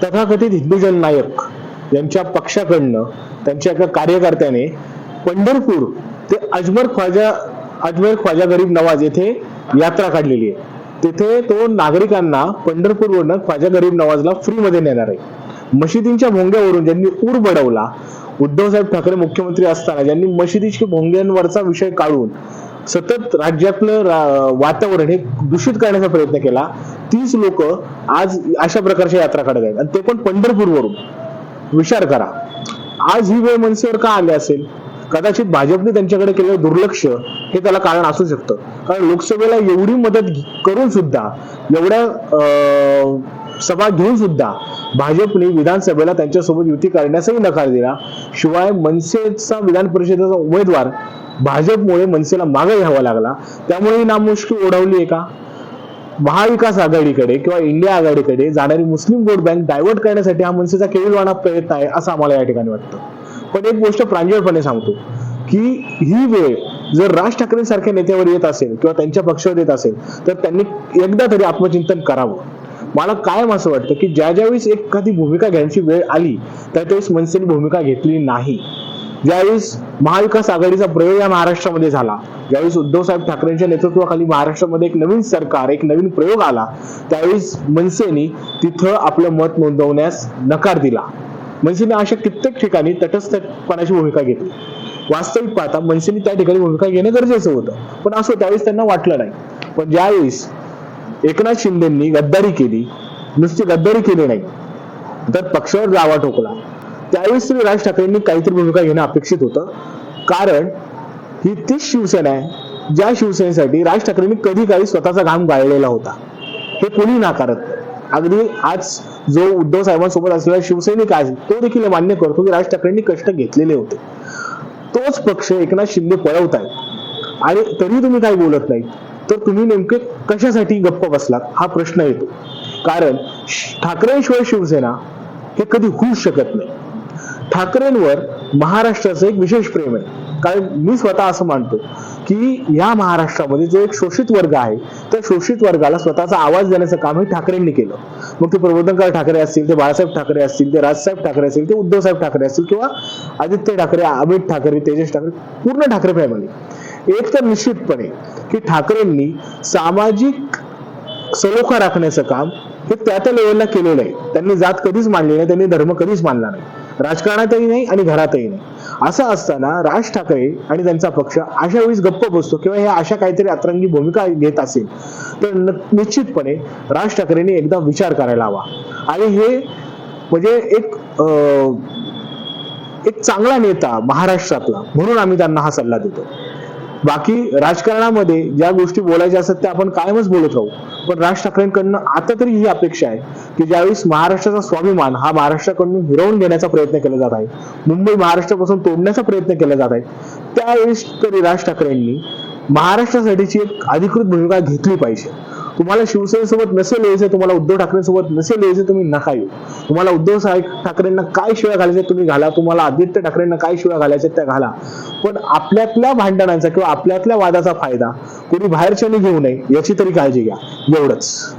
तथाकथित हिंदू जननायक यांच्या पक्षाकडनं त्यांच्या एका कार्यकर्त्याने पंढरपूर ते अजमेर ख्वाजा गरीब नवाज येथे यात्रा काढलेली आहे. तिथे तो नागरिकांना पंढरपूरवरून ख्वाजा गरीब नवाजला फ्री मध्ये नेणार आहे. मशिदींच्या भोंग्यावरून ज्यांनी ऊर बडवला, उद्धवसाहेब ठाकरे मुख्यमंत्री असताना ज्यांनी मशिदीच्या भोंग्यांवरचा विषय काढून सतत राज्यातलं वातावरण हे दूषित करण्याचा प्रयत्न केला, तीच लोक आज अशा प्रकारच्या यात्रा काढत आहेत, आणि ते पण पंढरपूरवरून. विचार करा, आज ही वेळ मनसेवर का आली असेल? कदाचित भाजपने त्यांच्याकडे केलेलं दुर्लक्ष हे त्याला कारण असू शकतं. कारण लोकसभेला एवढी मदत करून सुद्धा, एवढ्या सभा घेऊन सुद्धा भाजपने विधानसभेला त्यांच्यासोबत युती करण्याचाही नकार दिला. शिवाय मनसेचा विधान परिषदेचा उमेदवार भाजपमुळे मनसेला मागे घ्यावा लागला. त्यामुळे ही नामुष्की ओढवली आहे का? महाविकास आघाडीकडे किंवा इंडिया आघाडीकडे जाणारी मुस्लिम वोट बँक डायव्हर्ट करण्यासाठी हा मनसेचा केविलवाणा प्रयत्न आहे असं आम्हाला या ठिकाणी वाटतं. पण एक गोष्ट प्रांजळपणे सांगतो की ही वेळ जर राज ठाकरे सारख्या नेत्यावर येत असेल किंवा त्यांच्या पक्षावर येत असेल तर त्यांनी एकदा तरी आत्मचिंतन करावं. मला कायम असं वाटतं की ज्यावेळेस एखादी भूमिका घ्यायची वेळ आली त्यावेळेस मनसेने भूमिका घेतली नाही. ज्यावेळेस महाविकास आघाडीचा प्रयोग या महाराष्ट्रामध्ये झाला, ज्यावेळेस उद्धवसाहेब ठाकरेंच्या नेतृत्वाखाली महाराष्ट्रामध्ये एक नवीन सरकार, एक नवीन प्रयोग आला, त्यावेळेस मनसेने तिथं आपलं मत नोंदवण्यास नकार दिला. मनसेने अशा कित्येक ठिकाणी तटस्थपणाची भूमिका घेतली. वास्तविक पाहता मनसेने त्या ठिकाणी भूमिका घेणं गरजेचं होतं, पण असं त्यावेळेस त्यांना वाटलं नाही. पण ज्यावेळेस एकनाथ शिंदेंनी गद्दारी केली, नुसती गद्दारी केली नाही तर पक्षावर दावा ठोकला, त्यावेळेस तरी राज ठाकरेंनी काहीतरी भूमिका घेणं अपेक्षित होतं. कारण ही तीच शिवसेना आहे ज्या शिवसेनेसाठी राज ठाकरेंनी कधी काही स्वतःचा घाम गाळलेला होता, हे कोणी नाकारत. अगदी आज जो उद्धव साहेबांसोबत असलेला शिवसैनिक आहे तो देखील मान्य करतो की राज ठाकरेंनी कष्ट घेतलेले होते. तोच पक्ष एकनाथ शिंदे पळवतायत आणि तरी तुम्ही काही बोलत नाही, तर तुम्ही नेमके कशासाठी गप्प बसलात हा प्रश्न येतो. कारण ठाकरेंशिवाय शिवसेना हे कधी होऊ शकत नाही. ठाकरेंवर महाराष्ट्राचं एक विशेष प्रेम आहे. कारण मी स्वतः असं मानतो की या महाराष्ट्रामध्ये जो एक शोषित वर्ग आहे त्या शोषित वर्गाला स्वतःचा आवाज देण्याचं काम हे ठाकरेंनी केलं. मग ते प्रबोधनकार ठाकरे असतील, ते बाळासाहेब ठाकरे असतील, ते राजसाहेब ठाकरे असतील, ते उद्धवसाहेब ठाकरे असतील किंवा आदित्य ठाकरे, अमित ठाकरे, तेजस ठाकरे, पूर्ण ठाकरे फॅमिली. एक तर निश्चितपणे की ठाकरेंनी सामाजिक सलोखा राखण्याचं काम हे त्या लेवलला केलेलं आहे. त्यांनी जात कधीच मानली नाही, त्यांनी धर्म कधीच मानला नाही, राजकारणातही नाही आणि घरातही नाही. असं असताना राज ठाकरे आणि त्यांचा पक्ष अशा वेळेस गप्प बसतो किंवा हे अशा काहीतरी अतरंगी भूमिका घेत असेल तर निश्चितपणे राज ठाकरेंनी एकदा विचार करायला हवा. आणि हे म्हणजे एक चांगला नेता महाराष्ट्रातला म्हणून आम्ही त्यांना हा सल्ला देतो. बाकी राजकारणामध्ये ज्या गोष्टी बोलायच्या असतात त्या आपण कायमच बोलत राहू, पण राज ठाकरेंकडनं आता तरी ही अपेक्षा आहे की ज्यावेळेस महाराष्ट्राचा स्वाभिमान हा महाराष्ट्राकडून हिरावून घेण्याचा प्रयत्न केला जात आहे, मुंबई महाराष्ट्रापासून तोडण्याचा प्रयत्न केला जात आहे, त्यावेळेस तरी राज ठाकरेंनी महाराष्ट्रासाठीची एक अधिकृत भूमिका घेतली पाहिजे. तुम्हाला शिवसेनेसोबत नसेल यायचं, तुम्हाला उद्धव ठाकरेंसोबत नसेल यायचं, तुम्ही नका येऊ. तुम्हाला उद्धव ठाकरेंना काय शिव्या घालायच्या तुम्ही घाला, तुम्हाला आदित्य ठाकरेंना काय शिव्या घालायच्या त्या घाला, पण आपल्यातल्या भांडणांचा किंवा आपल्यातल्या वादाचा फायदा कोणी बाहेरच्याने घेऊ नये याची तरी काळजी घ्या. एवढंच.